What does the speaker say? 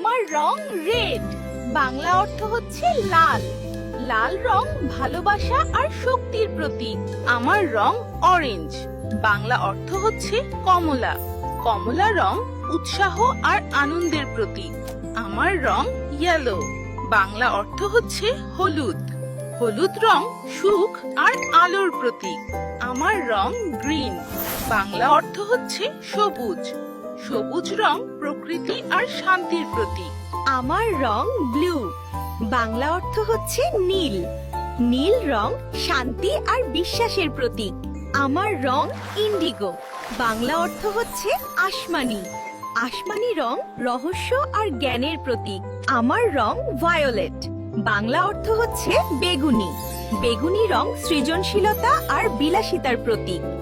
আমার রং রেড। বাংলা অর্থ হচ্ছে লাল। লাল রং ভালোবাসা আর শক্তির প্রতীক। আমার রং অরেঞ্জ। বাংলা অর্থ হচ্ছে কমলা। কমলা রং উৎসাহ আর আনন্দের প্রতীক। আমার রং ইয়েলো। বাংলা অর্থ হচ্ছে হলুদ। হলুদ রং সুখ আর আলোর প্রতীক। আমার রং গ্রিন। বাংলা অর্থ হচ্ছে সবুজ। সবুজ রং প্রকৃতি আর শান্তির প্রতীক। আমার রং ব্লু। বাংলা অর্থ হচ্ছে নীল। নীল রং শান্তি আর বিশ্বাসের প্রতীক। আমার রং ইন্ডিগো। বাংলা অর্থ হচ্ছে আসমানি। আসমানি রং রহস্য আর জ্ঞানের প্রতীক। আমার রং ভায়োলেট। বাংলা অর্থ হচ্ছে বেগুনি। বেগুনি রং সৃজনশীলতা আর বিলাসিতার প্রতীক।